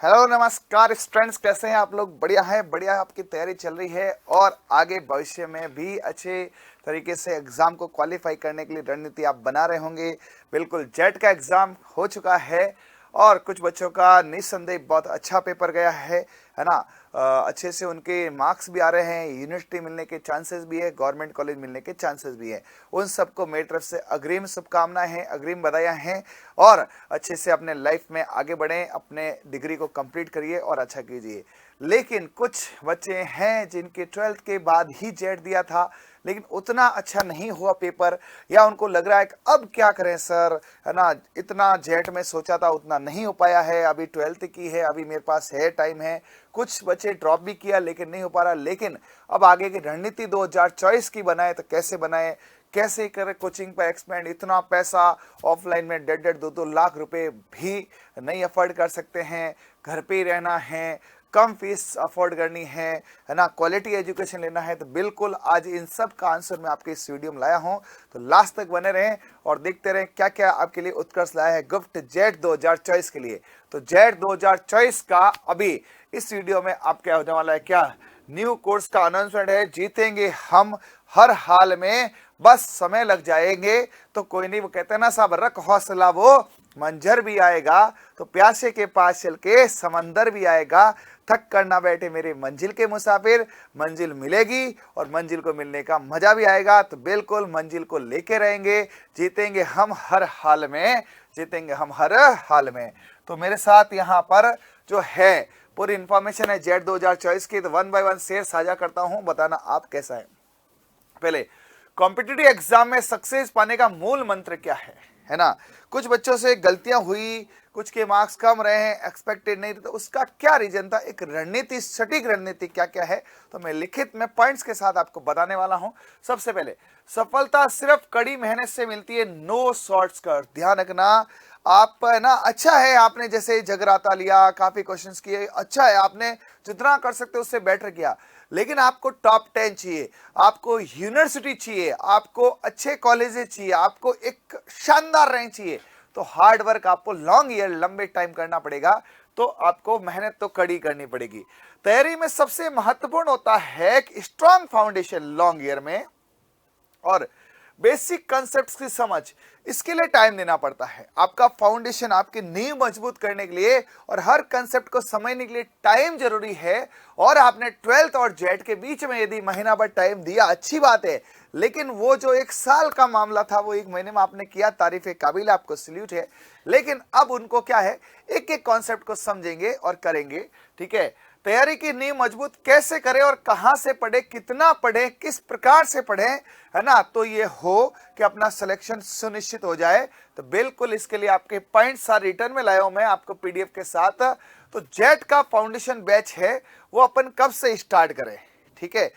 Hello नमस्कार students, कैसे हैं आप लोग? बढ़िया है, बढ़िया। आपकी तैयारी चल रही है और आगे भविष्य में भी अच्छे तरीके से एग्जाम को क्वालिफाई करने के लिए रणनीति आप बना रहे होंगे। बिल्कुल, जेट का एग्जाम हो चुका है और कुछ बच्चों का निस्संदेह बहुत अच्छा पेपर गया है ना। अच्छे से उनके मार्क्स भी आ रहे हैं, यूनिवर्सिटी मिलने के चांसेस भी है, गवर्नमेंट कॉलेज मिलने के चांसेस भी है। उन सबको मेरी तरफ से अग्रिम शुभकामनाएं हैं, अग्रिम बधाइयां हैं और अच्छे से अपने लाइफ में आगे बढ़ें, अपने डिग्री को कंप्लीट करिए और अच्छा कीजिए। लेकिन कुछ बच्चे हैं जिनके 12th के बाद ही जेट दिया था लेकिन उतना अच्छा नहीं हुआ पेपर, या उनको लग रहा है कि अब क्या करें सर, है ना, इतना जेट में सोचा था उतना नहीं हो पाया है, अभी 12th की है, अभी मेरे पास है, टाइम है। कुछ बच्चे ड्रॉप भी किया लेकिन नहीं हो पा रहा। लेकिन अब आगे की रणनीति 2024 की बनाए तो कैसे बनाए, कैसे करें कोचिंग पर एक्सपेंड। इतना पैसा ऑफलाइन में 1.5-2 लाख रुपए भी नहीं अफोर्ड कर सकते हैं, घर पे ही रहना है, कम फीस अफोर्ड करनी है ना, क्वालिटी एजुकेशन लेना है। तो बिल्कुल आज इन सब का आंसर मैं आपके इस वीडियो में लाया हूं, तो लास्ट तक बने रहें और देखते रहें क्या क्या आपके लिए उत्कर्ष लाया है गिफ्ट जेट 2024 के लिए। तो जेट 2024 का अभी इस वीडियो में आप क्या होने वाला है, क्या न्यू कोर्स का अनाउंसमेंट है। जीतेंगे हम हर हाल में, बस समय लग जाएंगे तो कोई नहीं। वो कहते हैं ना साहब, रख हौसला वो मंजर भी आएगा, तो प्यासे के पास चल के समंदर भी आएगा। थक कर ना बैठे मेरे मंजिल के मुसाफिर, मंजिल मिलेगी और मंजिल को मिलने का मजा भी आएगा। तो बिल्कुल मंजिल को लेके रहेंगे, जीतेंगे हम हर हाल में, जीतेंगे हम हर हाल में। तो मेरे साथ यहाँ पर जो है पूरी इंफॉर्मेशन है जेट 2024 की, तो 1 बाय 1 शेयर साझा करता हूं, बताना आप कैसा है। पहले, कॉम्पिटिटिव एग्जाम में सक्सेस पाने का मूल मंत्र क्या है ना। कुछ बच्चों से गलतियां हुई, कुछ के मार्क्स कम रहे हैं, एक्सपेक्टेड नहीं थे, तो उसका क्या रीजन था, एक रणनीति, सटीक रणनीति क्या क्या है, तो मैं लिखित में पॉइंट्स के साथ आपको बताने वाला हूं। सबसे पहले, सफलता सिर्फ कड़ी मेहनत से मिलती है, नो शॉर्टकट। ध्यान रखना, आप है ना, अच्छा है आपने जैसे जगराता लिया, काफी क्वेश्चंस किए, अच्छा है आपने जितना कर सकते उससे बेटर किया, लेकिन आपको टॉप 10 चाहिए, आपको यूनिवर्सिटी चाहिए, आपको अच्छे कॉलेजेस चाहिए, आपको एक शानदार रैंक चाहिए, तो हार्ड वर्क आपको लॉन्ग ईयर, लंबे टाइम करना पड़ेगा। तो आपको मेहनत तो कड़ी करनी पड़ेगी। तैयारी में सबसे महत्वपूर्ण होता है कि स्ट्रांग फाउंडेशन लॉन्ग ईयर में और बेसिक कॉन्सेप्ट्स की समझ, इसके लिए टाइम देना पड़ता है। आपका फाउंडेशन, आपकी नींव मजबूत करने के लिए और हर कॉन्सेप्ट को समझने के लिए टाइम जरूरी है। और आपने 12th और जेट के बीच में यदि महीना भर टाइम दिया, अच्छी बात है, लेकिन वो जो 1 साल का मामला था वो 1 महीने में आपने किया, तारीफ काबिल, आपको सल्यूट है। लेकिन अब उनको क्या है, एक एक कॉन्सेप्ट को समझेंगे और करेंगे। ठीक है, तैयारी की नींव मजबूत कैसे करें और कहां से पढ़े, कितना पढ़े, किस प्रकार से पढ़े, है ना, तो ये हो कि अपना सिलेक्शन सुनिश्चित हो जाए। तो बिल्कुल इसके लिए आपके पॉइंट्स सारे रिटर्न में लाया हूं मैं आपको पीडीएफ के साथ। तो जेट का फाउंडेशन बैच है वो अपन कब से स्टार्ट करें, ठीक है।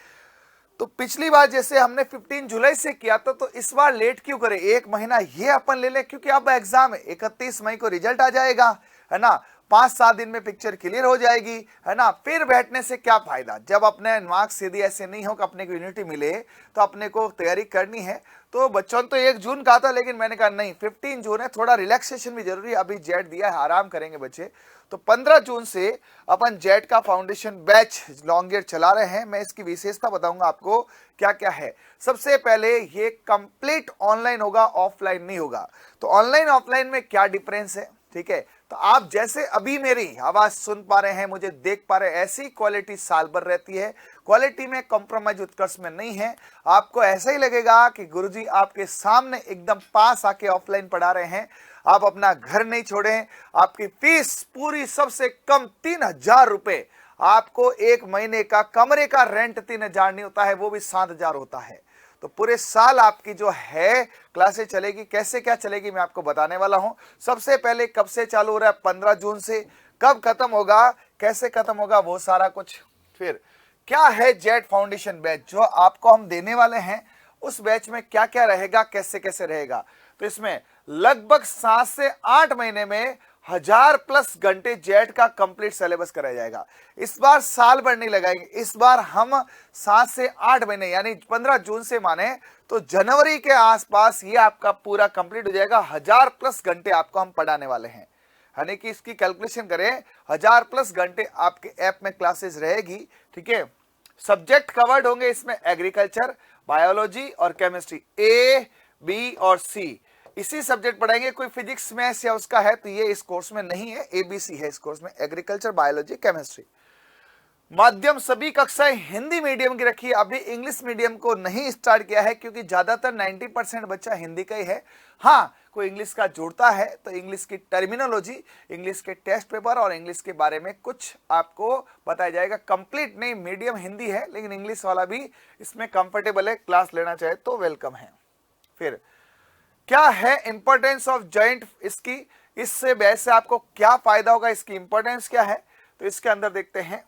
तो पिछली बार जैसे हमने 15 जुलाई से किया था, तो इस बार लेट क्यों करें, 1 महीना ये अपन ले लें, क्योंकि अब एग्जाम है, 31 मई को रिजल्ट आ जाएगा, है ना। 5-7 दिन में पिक्चर क्लियर हो जाएगी, है ना। फिर बैठने से क्या फायदा, जब अपने मार्क्स यदि ऐसे नहीं हो कि अपने को यूनिटी मिले, तो अपने को तैयारी करनी है। तो बच्चों ने तो 1 जून कहा था, लेकिन मैंने कहा नहीं, 15 जून है, थोड़ा रिलैक्सेशन भी जरूरी है, अभी जेट दिया है, आराम करेंगे बच्चे। तो 15 जून से अपन जेट का फाउंडेशन बैच लॉन्ग ईयर चला रहे हैं। मैं इसकी विशेषता बताऊंगा आपको क्या क्या है। सबसे पहले, ये कंप्लीट ऑनलाइन होगा, ऑफलाइन नहीं होगा। तो ऑनलाइन ऑफलाइन में क्या डिफरेंस है, ठीक है। तो आप जैसे अभी मेरी आवाज सुन पा रहे हैं, मुझे देख पा रहे हैं, ऐसी क्वालिटी साल भर रहती है, क्वालिटी में कॉम्प्रोमाइज उत्कर्ष में नहीं है। आपको ऐसा ही लगेगा कि गुरुजी आपके सामने एकदम पास आके ऑफलाइन पढ़ा रहे हैं। आप अपना घर नहीं छोड़ें, आपकी फीस पूरी सबसे कम 3,000 रुपए, आपको 1 महीने का कमरे का रेंट 3,000 नहीं होता है, वो भी 7,000 होता है। तो पूरे साल आपकी जो है क्लासेस चलेगी, कैसे क्या चलेगी मैं आपको बताने वाला हूं। सबसे पहले कब से चालू हो रहा है, 15 जून से, कब खत्म होगा, कैसे खत्म होगा, वो सारा कुछ। फिर क्या है जेट फाउंडेशन बैच जो आपको हम देने वाले हैं, उस बैच में क्या क्या रहेगा, कैसे कैसे रहेगा। तो इसमें लगभग 7 से 8 महीने में 1000+ घंटे जेट का कंप्लीट सिलेबस कराया जाएगा। इस बार साल भर नहीं लगाएंगे, इस बार हम 7 से 8 महीने, यानी 15 जून से माने तो जनवरी के आसपास ये आपका पूरा कंप्लीट हो जाएगा। 1000+ घंटे आपको हम पढ़ाने वाले हैं। यानी कि इसकी कैलकुलेशन करें 1000+ घंटे आपके ऐप में क्लासेस रहेगी। ठीक है, सब्जेक्ट कवर्ड होंगे इसमें एग्रीकल्चर, बायोलॉजी और केमिस्ट्री, ए बी और सी, इसी सब्जेक्ट पढ़ाएंगे। कोई फिजिक्स मैथ्स या उसका है तो ये इस कोर्स में नहीं है, एबीसी है इस कोर्स में, एग्रीकल्चर, बायोलॉजी, केमिस्ट्री। माध्यम सभी कक्षाएं हिंदी मीडियम की रखी है, अभी इंग्लिश मीडियम को नहीं स्टार्ट किया है क्योंकि ज्यादातर 90% बच्चा हिंदी का ही है। हाँ, कोई इंग्लिश का जोड़ता है तो इंग्लिश की टर्मिनोलॉजी, इंग्लिश के टेस्ट पेपर और इंग्लिश के बारे में कुछ आपको बताया जाएगा। कंप्लीट नहीं, मीडियम हिंदी है लेकिन इंग्लिश वाला भी इसमें कंफर्टेबल है, क्लास लेना चाहे तो वेलकम है। फिर क्या है इंपॉर्टेंस ऑफ जॉइंट, इसकी इससे वैसे आपको क्या फायदा होगा, इसकी इंपॉर्टेंस क्या है, तो इसके अंदर देखते हैं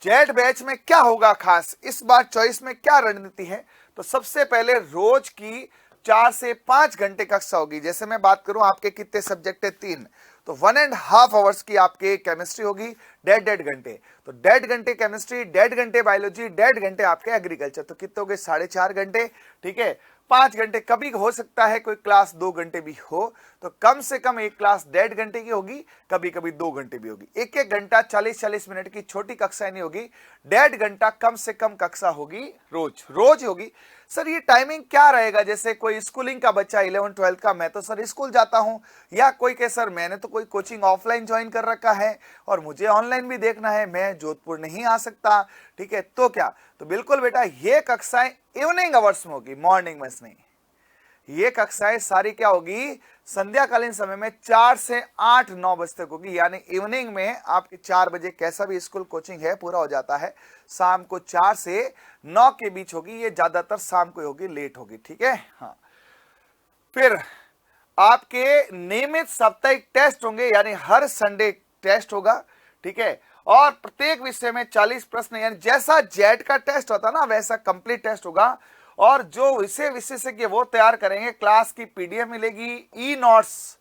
जेट बैच में क्या होगा खास, इस बार चॉइस में क्या रणनीति है। तो सबसे पहले रोज की 4 से 5 घंटे कक्षा होगी। जैसे मैं बात करूं आपके कितने सब्जेक्ट है, 3, तो 1.5 आवर्स की आपके केमिस्ट्री होगी, 1.5 घंटे, तो 1.5 घंटे केमिस्ट्री, 1.5 घंटे बायोलॉजी, 1.5 घंटे आपके एग्रीकल्चर, तो कितने हो गए 4.5 घंटे। ठीक है, 5 घंटे, कभी हो सकता है कोई क्लास 2 घंटे भी हो, तो कम से कम एक क्लास 1.5 घंटे की होगी, कभी कभी 2 घंटे भी होगी। एक एक घंटा 40-40 मिनट की छोटी कक्षाएं नहीं होगी, 1.5 घंटा कम से कम कक्षा होगी, रोज होगी। सर ये टाइमिंग क्या रहेगा, जैसे कोई स्कूलिंग का बच्चा 11-12 का, मैं तो सर स्कूल जाता हूं, या कोई कहे सर मैंने तो कोई कोचिंग ऑफलाइन ज्वाइन कर रखा है और मुझे ऑनलाइन भी देखना है, मैं जोधपुर नहीं आ सकता। ठीक है, तो क्या, तो बिल्कुल बेटा ये कक्षाएं इवनिंग आवर्स में होगी, मॉर्निंग में नहीं। ये कक्षाएं सारी क्या होगी, संध्याकालीन समय में 4 से 8-9 बजे तक होगी, यानी इवनिंग में आपके 4 बजे कैसा भी स्कूल कोचिंग है पूरा हो जाता है, शाम को 4 से 9 के बीच होगी, ये ज्यादातर शाम को होगी, लेट होगी। ठीक है, हाँ। फिर आपके नियमित साप्ताहिक टेस्ट होंगे, यानी हर संडे टेस्ट होगा। ठीक है, और प्रत्येक विषय में 40 प्रश्न, यानी जैसा जेट का टेस्ट होता ना वैसा कंप्लीट टेस्ट होगा। और जो विषय विशेषज्ञ वो तैयार करेंगे, क्लास की पीडीएफ मिलेगी, ई नोट्स,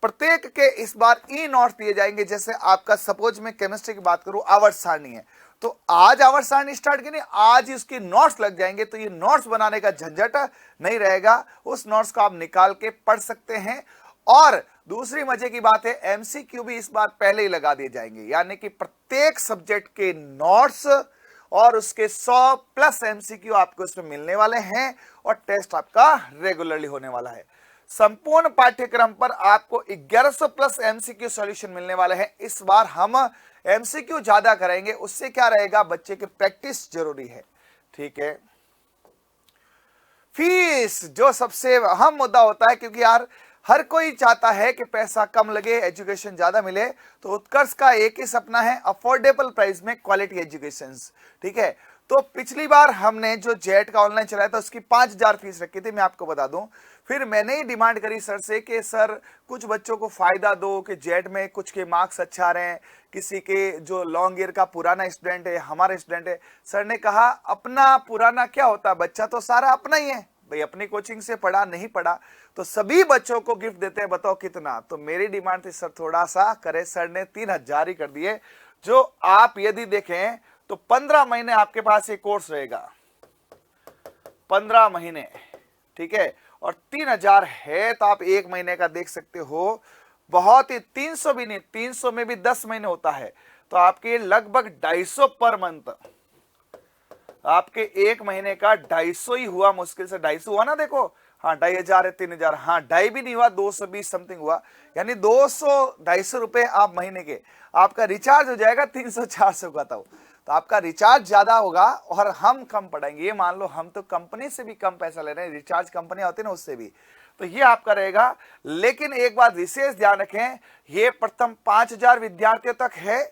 प्रत्येक के इस बार ई नोट्स दिए जाएंगे। जैसे आपका सपोज मैं केमिस्ट्री की बात करूं, आवर्त सारणी है, तो आज आवर्त सारणी स्टार्ट की नहीं, आज ही उसकी नोट्स लग जाएंगे, तो ये नोट्स बनाने का झंझट नहीं रहेगा, उस नोट्स को आप निकाल के पढ़ सकते हैं। और दूसरी मजे की बात है, एमसीक्यू भी इस बार पहले ही लगा दिए जाएंगे, यानी कि प्रत्येक सब्जेक्ट के नोट्स और उसके 100+ एमसीक्यू आपको इसमें मिलने वाले हैं, और टेस्ट आपका रेगुलरली होने वाला है। संपूर्ण पाठ्यक्रम पर आपको 1100+ एमसीक्यू सॉल्यूशन मिलने वाले हैं। इस बार हम एमसीक्यू ज्यादा करेंगे, उससे क्या रहेगा, बच्चे की प्रैक्टिस जरूरी है। ठीक है, फीस जो सबसे अहम मुद्दा होता है, क्योंकि यार हर कोई चाहता है कि पैसा कम लगे, एजुकेशन ज्यादा मिले, तो उत्कर्ष का एक ही सपना है, अफोर्डेबल प्राइस में क्वालिटी एजुकेशन। ठीक है, तो पिछली बार हमने जो जेट का ऑनलाइन चलाया था उसकी 5000 फीस रखी थी, मैं आपको बता दूं। फिर मैंने ही डिमांड करी सर से कि सर कुछ बच्चों को फायदा दो, कि जेट में कुछ के मार्क्स अच्छा आ रहे हैं, किसी के जो लॉन्ग ईयर का पुराना स्टूडेंट है, हमारा स्टूडेंट है। सर ने कहा अपना पुराना क्या होता, बच्चा तो सारा अपना ही है भाई, अपनी कोचिंग से पढ़ा नहीं पढ़ा, तो सभी बच्चों को गिफ्ट देते हैं, बताओ कितना। तो मेरी डिमांड थी सर थोड़ा सा करे, सर ने 3000 ही कर दिए। जो आप यदि देखें तो 15 महीने आपके पास ये कोर्स रहेगा, 15 महीने। ठीक है, और 3000 है तो आप 1 महीने का देख सकते हो, बहुत ही 300 भी नहीं, 300 में भी 10 महीने होता है, तो आपके लगभग 250 पर मंथ, आपके 1 महीने का 250 ही हुआ, मुश्किल से 250 हुआ ना, देखो हाँ 2500 है, 3000, हाँ 2.5 भी नहीं हुआ, 220 समथिंग हुआ, यानी 200-250 रुपए आप महीने के, आपका रिचार्ज हो जाएगा 300-400 का। तो आपका रिचार्ज ज्यादा होगा और हम कम पढ़ाएंगे। ये मान लो हम तो कंपनी से भी कम पैसा ले रहे हैं, रिचार्ज कंपनी होती है ना उससे भी, तो ये आपका रहेगा। लेकिन एक बात विशेष ध्यान रखें, ये प्रथम 5000 विद्यार्थियों तक है।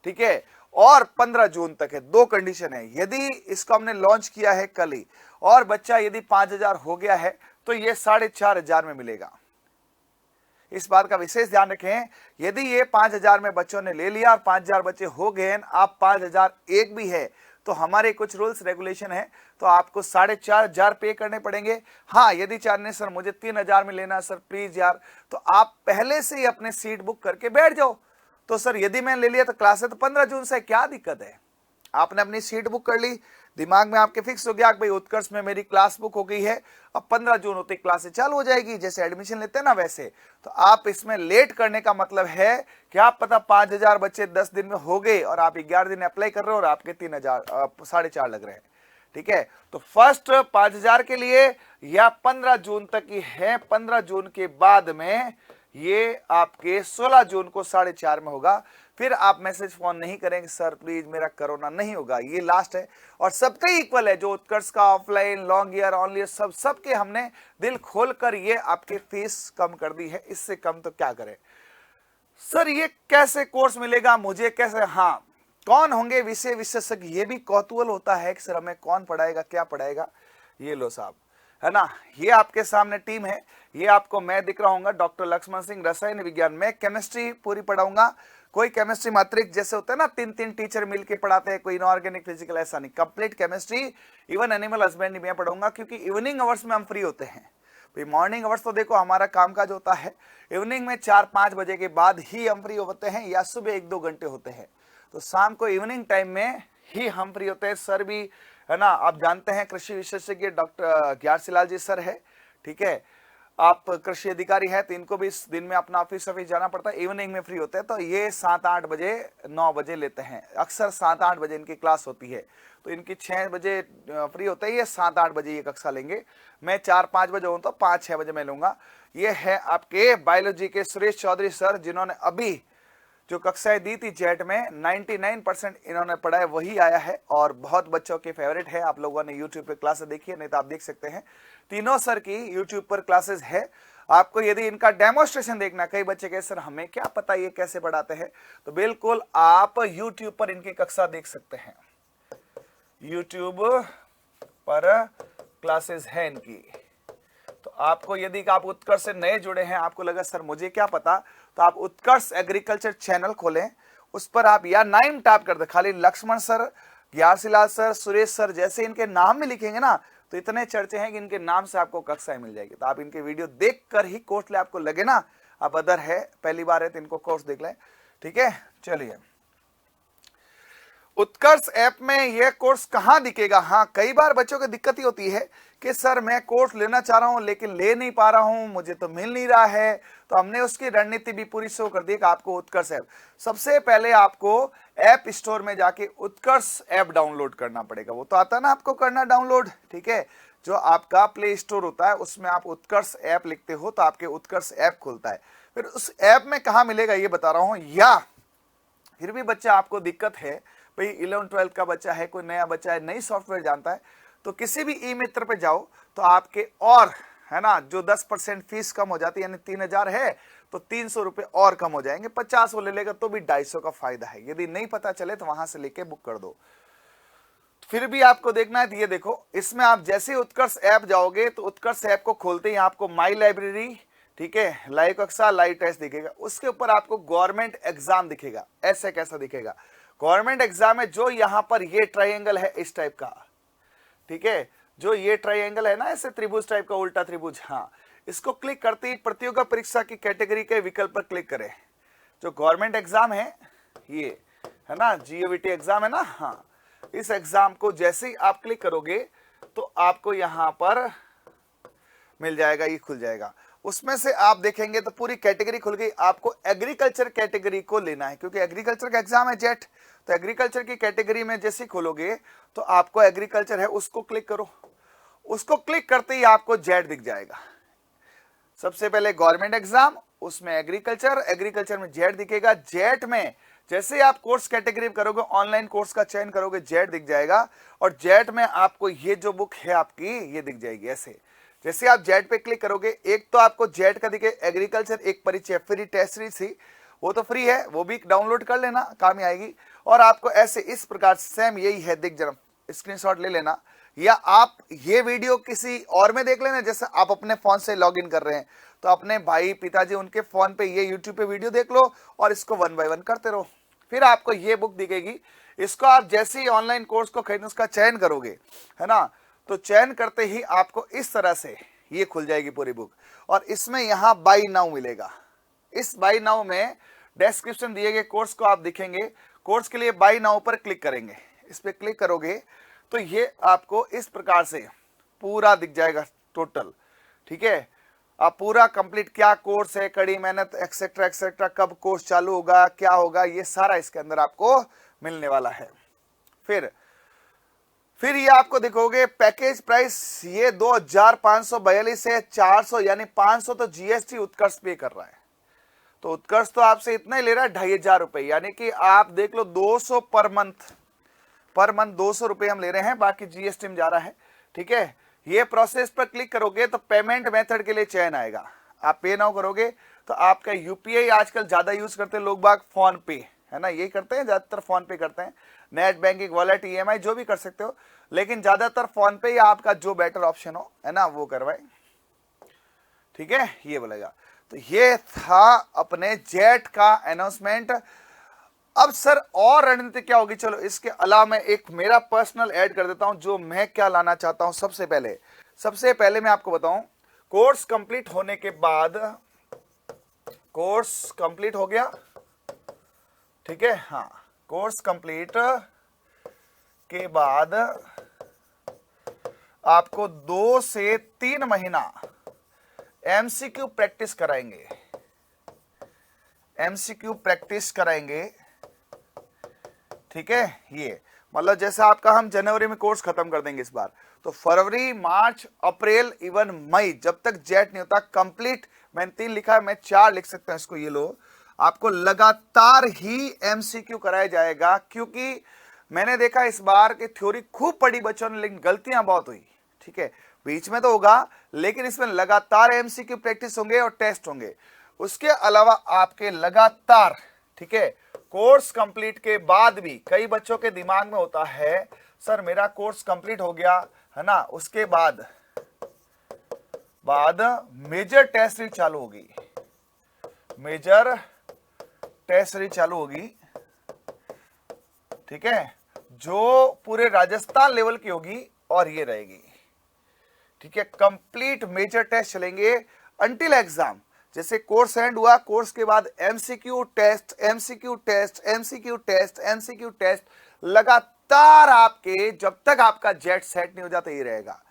ठीक है, और 15 जून तक है। 2 कंडीशन है, यदि इसको हमने लॉन्च किया है कल ही और बच्चा यदि 5000 हो गया है तो ये 4500 में मिलेगा। इस बात का विशेष ध्यान रखें, यदि ये 5000 में बच्चों ने ले लिया और 5000 बच्चे हो गए, आप 5001 भी है, तो हमारे कुछ रूल्स रेगुलेशन है, तो आपको 4500 पे करने पड़ेंगे। हाँ, यदि चाहने सर मुझे 3000 में लेना सर प्लीज यार, तो आप पहले से ही अपने सीट बुक करके बैठ जाओ। तो सर यदि मैं ले लिया तो क्लास है तो 15 जून से क्या दिक्कत है, आपने अपनी सीट बुक कर ली, दिमाग में आपके फिक्स हो गया कि भाई उत्कर्ष में मेरी क्लास बुक हो गई है, अब 15 जून होते क्लासेस चालू हो जाएगी, जैसे एडमिशन लेते हैं ना वैसे। तो आप इसमें लेट करने का मतलब है कि आप पता 5000 बच्चे 10 दिन में हो गए और आप 11 दिन अप्लाई कर रहे हो और आपके 3000 4.5 लग रहे हैं। ठीक है, तो फर्स्ट 5000 के लिए या 15 जून तक ही है, 15 जून के बाद में ये आपके 16 जून को 4.5 में होगा। फिर आप मैसेज फोन नहीं करेंगे सर प्लीज मेरा कोरोना नहीं होगा, ये लास्ट है। और सबका इक्वल है, जो उत्कर्ष का offline long year on year सबके हमने दिल खोलकर ये आपके फीस कम कर दी है, इससे कम तो क्या करें सर, ये कैसे कोर्स मिलेगा मुझे कैसे, हाँ कौन होंगे विषय विशेषज्ञ, ये भी कौतूहल होता है कि सर हमें कौन पढ़ाएगा क्या पढ़ाएगा। ये लो साहब, है ना, ये आपके सामने टीम है, ये आपको मैं दिख रहा हूँ डॉक्टर लक्ष्मण सिंह रसायन विज्ञान में केमिस्ट्री पूरी पढ़ाऊंगा। कोई केमिस्ट्री मात्रिक जैसे होता है ना, 3 टीचर मिलके पढ़ाते हैं, कोई इनऑर्गेनिक फिजिकल, ऐसा नहीं, complete chemistry even animal husbandry में पढ़ाऊंगा, क्योंकि इवनिंग आवर्स में हम फ्री होते हैं। भाई मॉर्निंग आवर्स तो देखो हमारा कामकाज होता है, इवनिंग में 4-5 बजे के बाद ही हम फ्री होते हैं, या सुबह 1-2 घंटे होते हैं, तो शाम को इवनिंग टाइम में ही हम फ्री होते हैं। सर भी है ना, आप जानते हैं कृषि विशेषज्ञ डॉक्टर ग्यारसीलाल जी सर है, ठीक है, आप कृषि अधिकारी है, तो इनको भी इस दिन में अपना ऑफिस जाना पड़ता है, इवनिंग में फ्री होते हैं, तो ये 7-8 बजे 9 बजे लेते हैं, अक्सर 7-8 बजे इनकी क्लास होती है, तो इनकी 6 बजे फ्री होता है, ये 7-8 बजे ये कक्षा लेंगे, मैं 4-5 बजे हूँ तो 5-6 बजे मैं लूंगा। ये है आपके बायोलॉजी के सुरेश चौधरी सर, जिन्होंने अभी जो कक्षाएं दी थी जेट में 99% इन्होंने पढ़ा है, वही आया है और बहुत बच्चों के फेवरेट है। आप लोगों ने यूट्यूब पे क्लासेस देखी है, नहीं तो आप देख सकते हैं, तीनों सर की यूट्यूब पर क्लासेस है। आपको यदि इनका डेमोस्ट्रेशन देखना, कई बच्चे कहे सर हमें क्या पता ये कैसे पढ़ाते हैं, तो बिल्कुल आप यूट्यूब पर इनकी कक्षा देख सकते हैं, यूट्यूब पर क्लासेस है इनकी। तो आपको यदि आप उत्कर्ष से नए जुड़े हैं, आपको लगा सर मुझे क्या पता, तो आप उत्कर्ष एग्रीकल्चर चैनल खोलें, उस पर आप या नाम टाइप कर दे, खाली Lakshman sir, Gyarsilal sir, Suresh sir जैसे इनके नाम में लिखेंगे ना, तो इतने चर्चे हैं कि इनके नाम से आपको कक्षाएं मिल जाएगी। तो आप इनके वीडियो देख कर ही कोर्स ले, आपको लगे ना आप अदर है, पहली बार है तो इनको कोर्स देख लें, ठीक है। चलिए, उत्कर्ष ऐप में यह कोर्स कहां दिखेगा। हाँ, कई बार बच्चों की दिक्कत ही होती है कि सर मैं कोर्स लेना चाह रहा हूं लेकिन ले नहीं पा रहा हूं, मुझे तो मिल नहीं रहा है, तो हमने उसकी रणनीति भी पूरी शो कर दी कि आपको उत्कर्ष ऐप, सबसे पहले आपको ऐप स्टोर में जाके उत्कर्ष ऐप डाउनलोड करना पड़ेगा, वो तो आता है ना आपको करना डाउनलोड, ठीक है, जो आपका प्ले स्टोर होता है उसमें आप उत्कर्ष ऐप लिखते हो तो आपके उत्कर्ष ऐप खुलता है। फिर उस ऐप में कहां मिलेगा ये बता रहा हूं, या फिर भी बच्चा आपको दिक्कत है, भाई 11-12 का बच्चा है, कोई नया बच्चा है, नई सॉफ्टवेयर जानता है, तो किसी भी ई मित्र पे जाओ तो आपके और है ना जो 10% फीस कम हो जाती है, यानी 3000 है तो 300 रुपए और कम हो जाएंगे, 50 वो ले लेगा तो भी 250 का फायदा है। यदि नहीं पता चले तो वहां से लेके बुक कर दो। फिर भी आपको देखना है तो ये देखो, इसमें आप जैसे उत्कर्ष ऐप जाओगे तो उत्कर्ष ऐप को खोलते ही आपको माई लाइब्रेरी, ठीक है, लाइव कक्षा लाइव टेस्ट दिखेगा, उसके ऊपर आपको गवर्नमेंट एग्जाम दिखेगा, ऐसे कैसा दिखेगा, गवर्नमेंट एग्जाम है, जो यहां पर ये ट्राइंगल है इस टाइप का, ठीक है, जो ये ट्राइंगल है ना ऐसे त्रिभुज टाइप का, उल्टा त्रिभुज, हाँ, इसको क्लिक करते ही प्रतियोगी परीक्षा की कैटेगरी के विकल्प पर क्लिक करें। जो गवर्नमेंट एग्जाम है ये है ना, जीओवीटी एग्जाम है ना, हाँ, इस एग्जाम को जैसे ही आप क्लिक करोगे तो आपको यहां पर मिल जाएगा, ये खुल जाएगा, उसमें से आप देखेंगे तो पूरी कैटेगरी खुल गई। आपको एग्रीकल्चर कैटेगरी को लेना है क्योंकि एग्रीकल्चर का एग्जाम है जेट, तो एग्रीकल्चर की कैटेगरी में जैसे खोलोगे तो आपको एग्रीकल्चर है उसको क्लिक करो, उसको क्लिक करते ही आपको जेट दिख जाएगा। सबसे पहले गवर्नमेंट एग्जाम, उसमें एग्रीकल्चर, एग्रीकल्चर में जेट दिखेगा, जेट में जैसे आप कोर्स कैटेगरी करोगे, ऑनलाइन कोर्स का चयन करोगे, जेट दिख जाएगा, और जेट में आपको ये जो बुक है आपकी ये दिख जाएगी। ऐसे जैसे आप जेट पे क्लिक करोगे, एक तो आपको जेट का दिखे, एग्रीकल्चर एक परिचय फ्री टेस्ट सीरीज थी, वो तो फ्री है, वो भी डाउनलोड कर लेना, काम ही आएगी। और आपको ऐसे इस प्रकार सेम यही है, दिख जरा स्क्रीनशॉट ले लेना, या आप ये वीडियो किसी और में देख लेना, जैसे आप अपने फोन से लॉगिन कर रहे हैं तो अपने भाई पिताजी उनके फोन पे ये यूट्यूब पे वीडियो देख लो और इसको 1 बाय 1 करते रहो, फिर आपको ये बुक दिखेगी। इसको आप जैसे ही ऑनलाइन कोर्स को खरीदने उसका चयन करोगे, है ना, तो चयन करते ही आपको इस तरह से ये खुल जाएगी पूरी बुक, और इसमें यहां बाय नाउ मिलेगा। इस बाय नाउ में डिस्क्रिप्शन दिए गए कोर्स को आप दिखेंगे, कोर्स के लिए बाय नाउ पर क्लिक करेंगे, इस पे क्लिक करोगे तो ये आपको इस प्रकार से पूरा दिख जाएगा टोटल, ठीक है। आप पूरा कंप्लीट क्या कोर्स है, कड़ी मेहनत एक्सेट्रा एक्सेट्रा, कब कोर्स चालू होगा, क्या होगा, ये सारा इसके अंदर आपको मिलने वाला है। फिर ये आपको दिखोगे पैकेज प्राइस, ये 2542 है, 400 यानी 500 तो जीएसटी उत्कर्ष पे कर रहा है। तो उत्कर्ष तो आपसे इतना ही ले रहा है 2500 रुपए, यानी कि आप देख लो 200 पर मंथ 200 रुपए हम ले रहे हैं, बाकी जीएसटी में जा रहा है, ठीक है। ये प्रोसेस पर क्लिक करोगे तो पेमेंट मेथड के लिए चयन आएगा, आप पे नाउ करोगे तो आपका यूपीआई आजकल ज्यादा यूज करते हैं लोग बाग, फोन पे है ना, यही करते हैं ज्यादातर, फोन पे करते हैं, नेट बैंकिंग, वॉलेट, ईएमआई जो भी कर सकते हो, लेकिन ज्यादातर फोन पे या आपका जो बेटर ऑप्शन हो है ना वो करवाए, ठीक है। ये बोलेगा। तो ये था अपने जेट का अनाउंसमेंट। अब सर और रणनीति क्या होगी, चलो इसके अलावा मैं एक मेरा पर्सनल ऐड कर देता हूं, जो मैं क्या लाना चाहता हूं। सबसे पहले मैं आपको बताऊं, कोर्स कंप्लीट होने के बाद, कोर्स कंप्लीट हो गया, ठीक है, हाँ, कोर्स कंप्लीट के बाद आपको 2 से 3 महीना एमसीक्यू प्रैक्टिस कराएंगे, एमसीक्यू प्रैक्टिस कराएंगे, ठीक है। ये मतलब जैसे आपका हम जनवरी में कोर्स खत्म कर देंगे इस बार, तो फरवरी, मार्च, अप्रैल, इवन मई, जब तक जेट नहीं होता कंप्लीट, मैंने 3 लिखा है, मैं 4 लिख सकता हूं इसको, ये लो, आपको लगातार ही एमसीक्यू कराया जाएगा। क्योंकि मैंने देखा इस बार की थ्योरी खूब पढ़ी बच्चों ने, लेकिन गलतियां बहुत हुई, ठीक है। बीच में तो होगा, लेकिन इसमें लगातार एमसीक्यू प्रैक्टिस होंगे और टेस्ट होंगे। उसके अलावा आपके लगातार, ठीक है, कोर्स कंप्लीट के बाद भी कई बच्चों के दिमाग में होता है सर मेरा कोर्स कंप्लीट हो गया है ना, उसके बाद मेजर टेस्ट सीरीज चालू होगी, मेजर टेस्ट सीरीज चालू होगी, ठीक है, जो पूरे राजस्थान लेवल की होगी और ये रहेगी, ठीक है। कंप्लीट मेजर टेस्ट चलेंगे अंटिल एग्जाम। जैसे कोर्स एंड हुआ, कोर्स के बाद MCQ test, MCQ test, MCQ test, MCQ test, लगातार आपके जब तक आपका जेट सेट नहीं हो जाता ही रहेगा,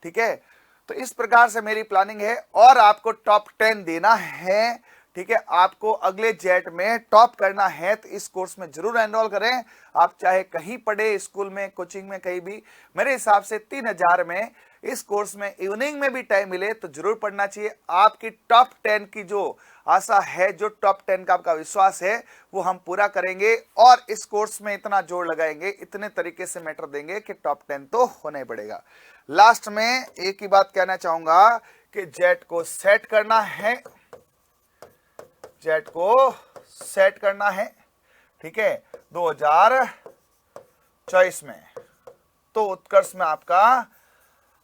ठीक है। तो इस प्रकार से मेरी प्लानिंग है, और आपको टॉप 10 देना है, ठीक है। आपको अगले जेट में टॉप करना है, तो इस कोर्स में जरूर एनरोल करें। आप चाहे कहीं पढ़े, स्कूल में, कोचिंग में, कहीं भी, मेरे हिसाब से 3000 में इस कोर्स में इवनिंग में भी टाइम मिले तो जरूर पढ़ना चाहिए। आपकी टॉप 10 की जो आशा है, जो टॉप 10 का आपका विश्वास है, वो हम पूरा करेंगे, और इस कोर्स में इतना जोर लगाएंगे, इतने तरीके से मैटर देंगे कि टॉप 10 तो होना ही पड़ेगा। लास्ट में एक ही बात कहना चाहूंगा कि जेट को सेट करना है, जेट को सेट करना है, ठीक है, 2024 में। तो उत्कर्ष में आपका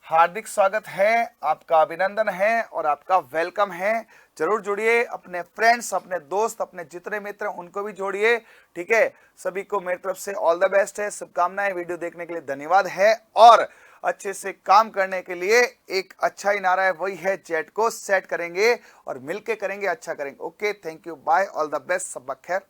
हार्दिक स्वागत है, आपका अभिनंदन है और आपका वेलकम है। जरूर जुड़िए, अपने फ्रेंड्स, अपने दोस्त, अपने जितने मित्र उनको भी जोड़िए, ठीक है। सभी को मेरी तरफ से ऑल द बेस्ट है, शुभकामनाएं। वीडियो देखने के लिए धन्यवाद है, और अच्छे से काम करने के लिए एक अच्छा ही नारा है, वही है जेट को सेट करेंगे और मिलके करेंगे, अच्छा करेंगे। Okay, thank you, bye, all the best, सबक खैर।